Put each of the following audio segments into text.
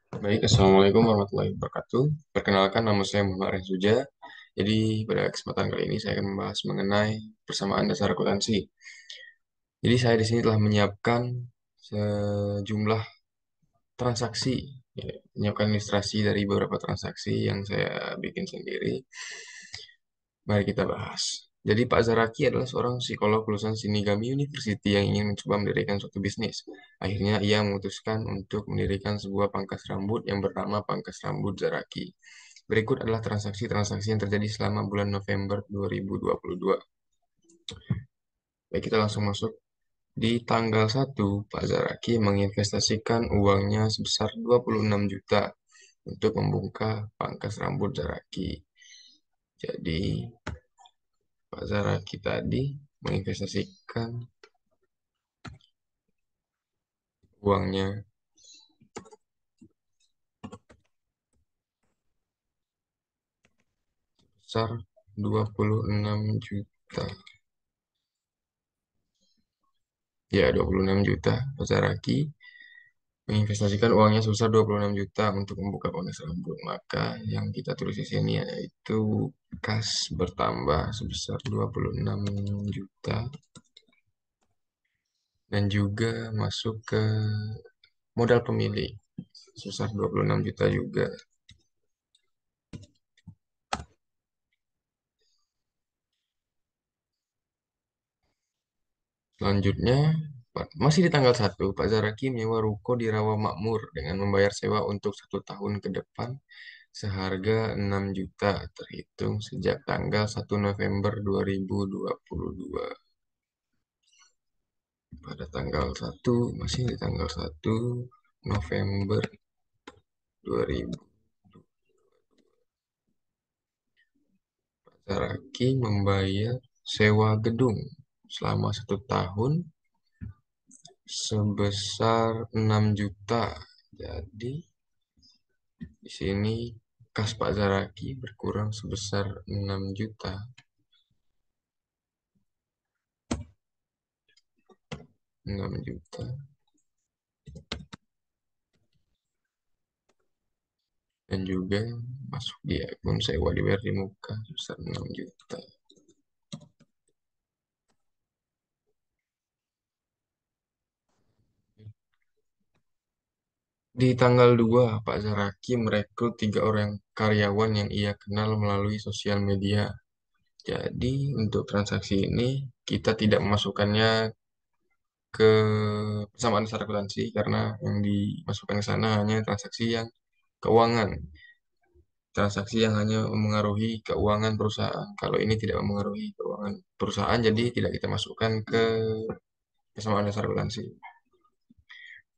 Baik, Assalamualaikum warahmatullahi wabarakatuh. Perkenalkan, nama saya Muhammad Rensuja. Jadi, pada kesempatan kali ini saya akan membahas mengenai persamaan dasar akuntansi. Jadi, saya di sini telah menyiapkan sejumlah transaksi, menyiapkan ilustrasi dari beberapa transaksi yang saya bikin sendiri. Mari kita bahas. Jadi, Pak Zaraki adalah seorang psikolog lulusan Shinigami University yang ingin mencoba mendirikan suatu bisnis. Akhirnya, ia memutuskan untuk mendirikan sebuah pangkas rambut yang bernama Pangkas Rambut Zaraki. Berikut adalah transaksi-transaksi yang terjadi selama bulan November 2022. Baik, kita langsung masuk. Di tanggal 1, Pak Zaraki menginvestasikan uangnya sebesar 26 juta untuk membuka pangkas rambut Zaraki. Jadi, Pak Zaraki tadi menginvestasikan uangnya sebesar 26 juta. Ya, 26 juta. Pak Zaraki menginvestasikan uangnya sebesar 26 juta untuk membuka pangkas rambut. Maka yang kita tulis di sini yaitu kas bertambah sebesar 26 juta dan juga masuk ke modal pemilik sebesar 26 juta juga. Selanjutnya, masih di tanggal 1, Pak Zaraki menyewa ruko di Rawa Makmur dengan membayar sewa untuk 1 tahun ke depan seharga 6 juta terhitung sejak tanggal 1 November 2022. Pada tanggal 1, masih di tanggal 1 November 2000, Pak Zaraki membayar sewa gedung selama 1 tahun sebesar 6 juta. Jadi di sini kas Pak Zaraki berkurang sebesar 6 juta. 6 juta. Dan juga masuk di akun sewa dibayar di muka sebesar 6 juta. Di tanggal 2, Pak Zaraki merekrut 3 orang karyawan yang ia kenal melalui sosial media. Jadi, untuk transaksi ini, kita tidak memasukkannya ke persamaan dasar akuntansi karena yang dimasukkan ke sana hanya transaksi yang keuangan. Transaksi yang hanya memengaruhi keuangan perusahaan. Kalau ini tidak memengaruhi keuangan perusahaan, jadi tidak kita masukkan ke persamaan dasar akuntansi.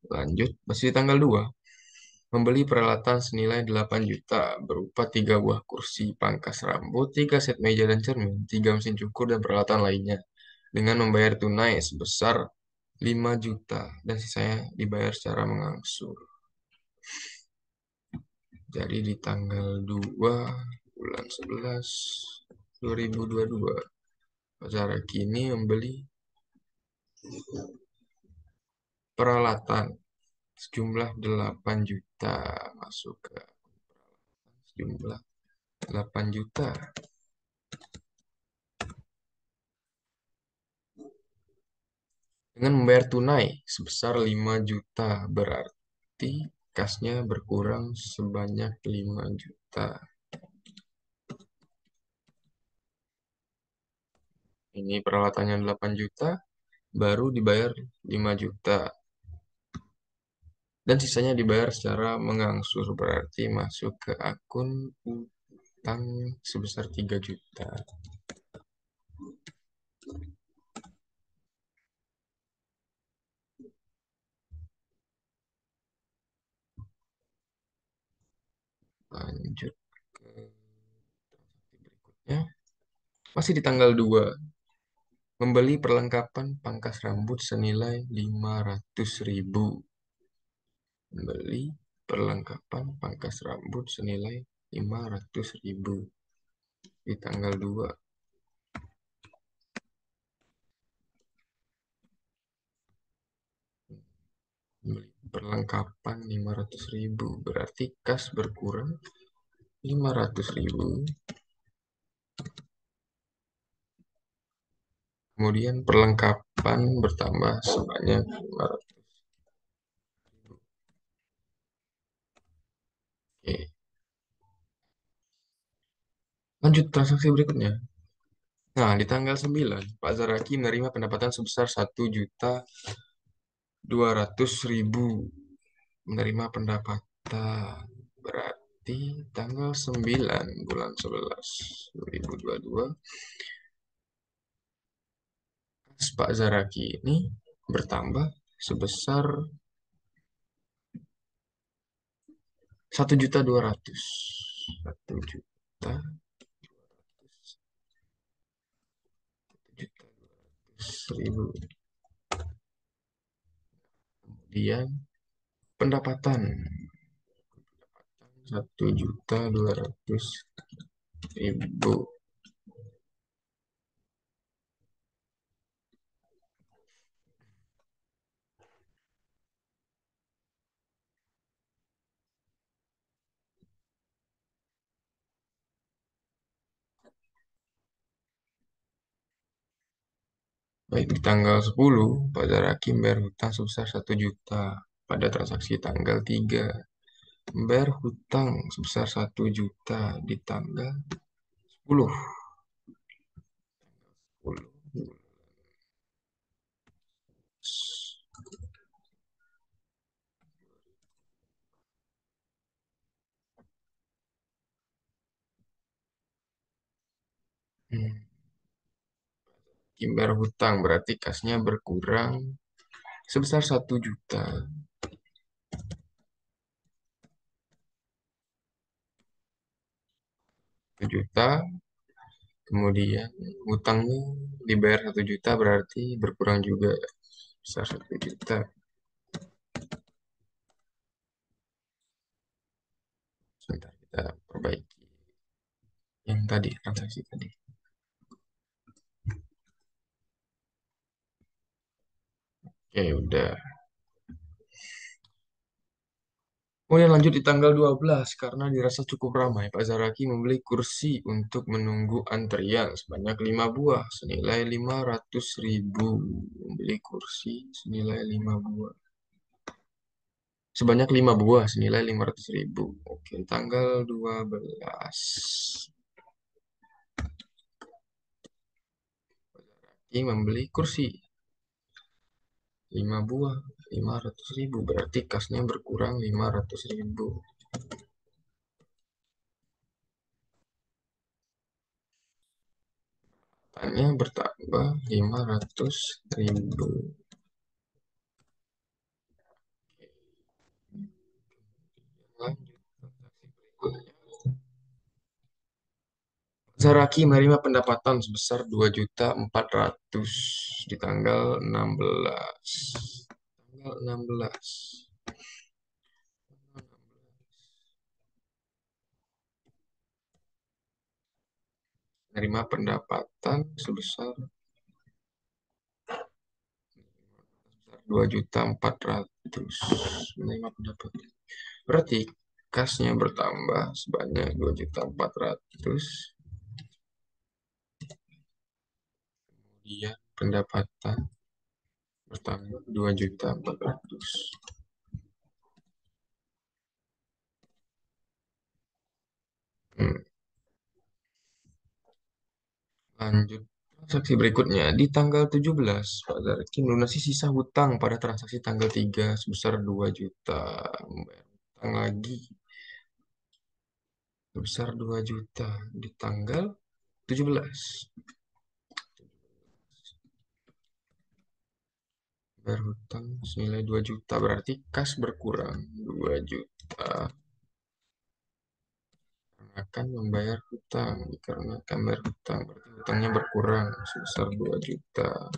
Lanjut, masih di tanggal 2. Membeli peralatan senilai 8 juta berupa 3 buah kursi pangkas rambut, 3 set meja dan cermin, 3 mesin cukur dan peralatan lainnya dengan membayar tunai sebesar 5 juta dan sisanya dibayar secara mengangsur. Jadi di tanggal 2 bulan 11 2022, Pak Zaraki ini membeli peralatan sejumlah 8 juta masuk ke sejumlah 8 juta dengan membayar tunai sebesar 5 juta, berarti kasnya berkurang sebanyak 5 juta. Ini peralatannya 8 juta, baru dibayar 5 juta. Dan sisanya dibayar secara mengangsur, berarti masuk ke akun utang sebesar 3 juta. Lanjut ke transaksi berikutnya. Masih di tanggal 2, membeli perlengkapan pangkas rambut senilai 500.000. Membeli perlengkapan pangkas rambut senilai 500.000 di tanggal 2. perlengkapan 500.000, berarti kas berkurang 500.000. Kemudian perlengkapan bertambah sebanyak 500. Oke. Lanjut transaksi berikutnya. Nah, di tanggal 9, Pak Zaraki menerima pendapatan sebesar 1.200.000. Menerima pendapatan. Berarti tanggal 9 bulan 11 2022, kas Pak Zaraki ini bertambah sebesar 1.200.000. 1.200.000. Kemudian pendapatan 1.200.000. Baik, di tanggal 10, Pak Zaraki membayar hutang sebesar 1 juta pada transaksi tanggal 3. Membayar hutang sebesar 1 juta di tanggal 10. 10. Membayar hutang berarti kasnya berkurang sebesar 1 juta. 1 juta, kemudian hutangnya dibayar 1 juta berarti berkurang juga besar 1 juta. Sebentar kita perbaiki yang tadi, transaksi tadi. Oke, udah. Kemudian lanjut di tanggal 12, karena dirasa cukup ramai, Pak Zaraki membeli kursi untuk menunggu antrian sebanyak 5 buah senilai 500.000. Membeli kursi senilai 5 buah. Sebanyak 5 buah senilai 500.000. Oke, tanggal 12. Ini membeli kursi 5 buah 500.000. Berarti kasnya berkurang 500.000. Tanya bertambah 500.000. Lanjut transaksi berikutnya. Zaraki menerima pendapatan sebesar 2.400.000 di tanggal 16. Tanggal 16. Menerima pendapatan sebesar 2.400.000. Menerima pendapatan. Berarti kasnya bertambah sebanyak 2.400.000. Kemudian pendapatan bertambah 2.400.000. Lanjut transaksi berikutnya. Di tanggal 17, Pak Zarki melunasi sisa hutang pada transaksi tanggal 3 sebesar 2 juta. Membayar hutang lagi sebesar 2 juta di tanggal 17. Bayar hutang senilai 2 juta, berarti kas berkurang 2 juta. Akan membayar hutang, dikarenakan membayar hutang, berarti hutangnya berkurang sebesar 2 juta.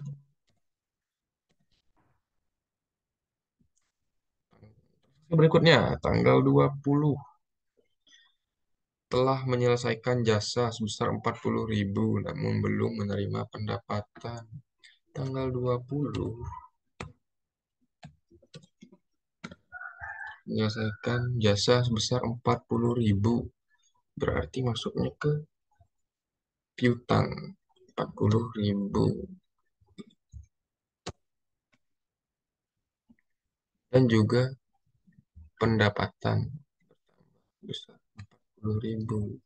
Berikutnya, tanggal 20 telah menyelesaikan jasa sebesar 40.000 namun belum menerima pendapatan. Tanggal 20 menyelesaikan jasa sebesar 40.000. Berarti masuknya ke piutang 40.000 dan juga pendapatan besar 40.000.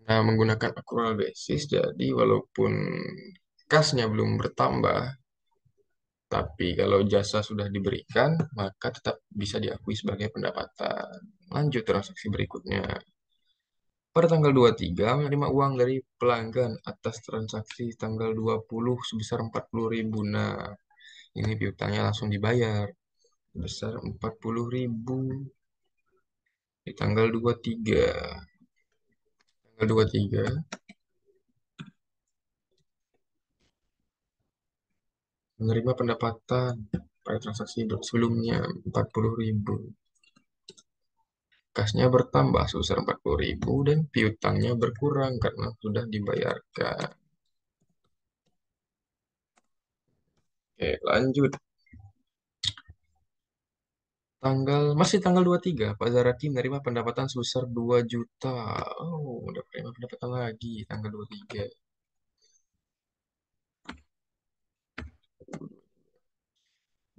Nah, menggunakan accrual basis, jadi walaupun kasnya belum bertambah, tapi kalau jasa sudah diberikan, maka tetap bisa diakui sebagai pendapatan. Lanjut transaksi berikutnya. Pada tanggal 23 menerima uang dari pelanggan atas transaksi tanggal 20 sebesar 40.000. Nah, ini piutangnya langsung dibayar sebesar 40.000 di tanggal 23. Tanggal 23 menerima pendapatan pada transaksi sebelumnya 40.000. Kasnya bertambah sebesar 40.000 dan piutangnya berkurang karena sudah dibayarkan. Oke, lanjut. Masih tanggal 23, Pak Zaraki menerima pendapatan sebesar 2 juta. Oh, udah menerima pendapatan lagi tanggal 23.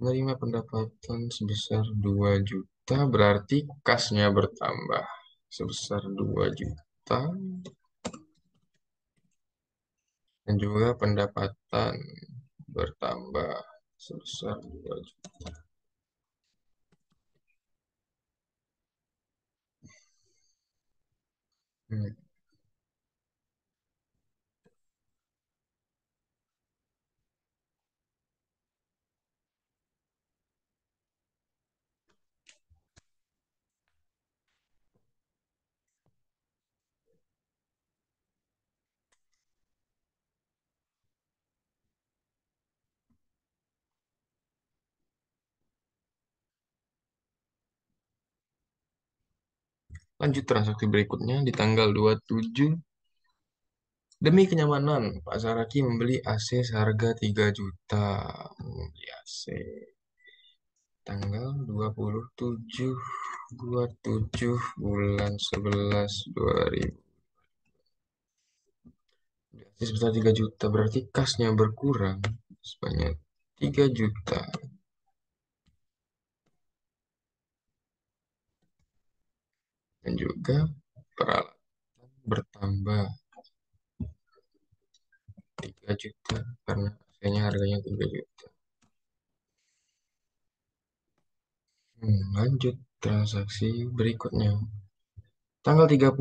Menerima pendapatan sebesar 2 juta berarti kasnya bertambah sebesar 2 juta dan juga pendapatan bertambah sebesar 2 juta. Hmm. Lanjut transaksi berikutnya di tanggal 27. Demi kenyamanan, Pak Saraki membeli AC seharga 3 juta. Membeli AC tanggal 27 bulan 11 2000. Beli AC sebesar 3 juta, berarti kasnya berkurang sebanyak 3 juta. Dan juga peralatan bertambah 3 juta karena AC-nya harganya 3 juta. Lanjut transaksi berikutnya. Tanggal 30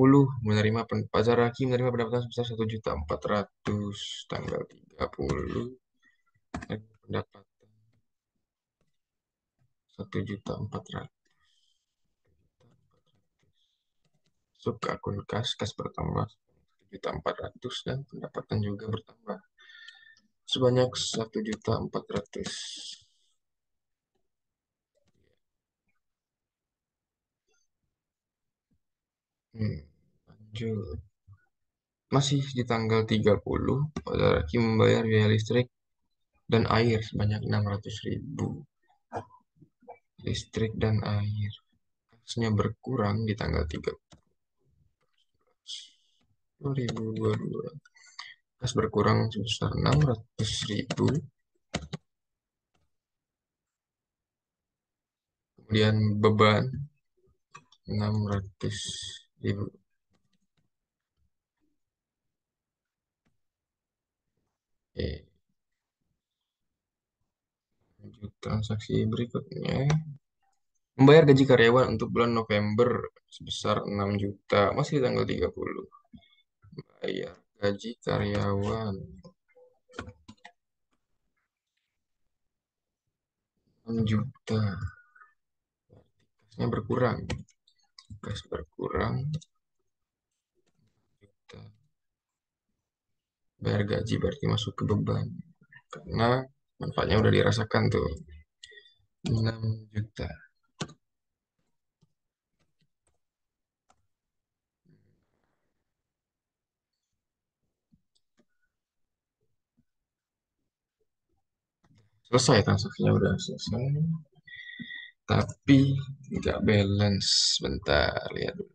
Pak Zaraki menerima pendapatan sebesar 1.400.000. Tanggal 30 pendapatan 1.400.000. Masuk ke akun kas bertambah 1.400.000 dan pendapatan juga bertambah sebanyak 1.400.000. Lanjut. Masih di tanggal 30 Pak Zaraki membayar biaya listrik dan air sebanyak 600.000. Listrik dan air. Kasnya berkurang di tanggal 30 kas berkurang sebesar 600.000. Kemudian beban 600.000. Oke, lanjut transaksi berikutnya. Membayar gaji karyawan untuk bulan November sebesar 6 juta. Masih di tanggal 30. Bayar gaji karyawan 6 juta. Kasnya berkurang. Kas berkurang. Juta. Bayar gaji berarti masuk ke beban. Karena manfaatnya udah dirasakan tuh. 6 juta. Selesai transaksinya udah selesai, tapi nggak balance. Bentar, lihat dulu.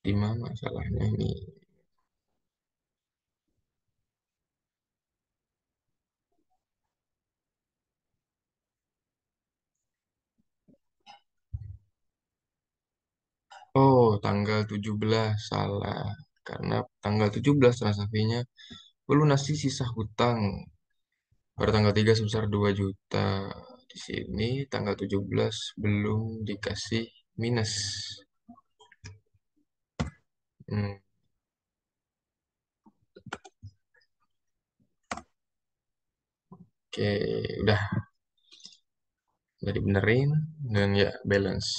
Di mana masalahnya ini? Oh, tanggal 17 salah. Karena tanggal 17 transaksinya melunasi sisa hutang pada tanggal 3 sebesar 2 juta. Di sini tanggal 17 belum dikasih minus. Hmm, oke, udah dibenerin dan ya balance.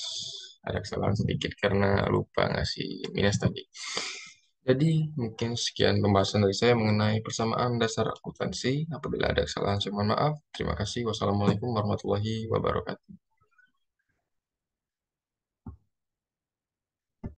Ada kesalahan sedikit karena lupa ngasih minus tadi. Jadi mungkin sekian pembahasan dari saya mengenai persamaan dasar akuntansi. Apabila ada kesalahan, saya mohon maaf. Terima kasih. Wassalamualaikum warahmatullahi wabarakatuh.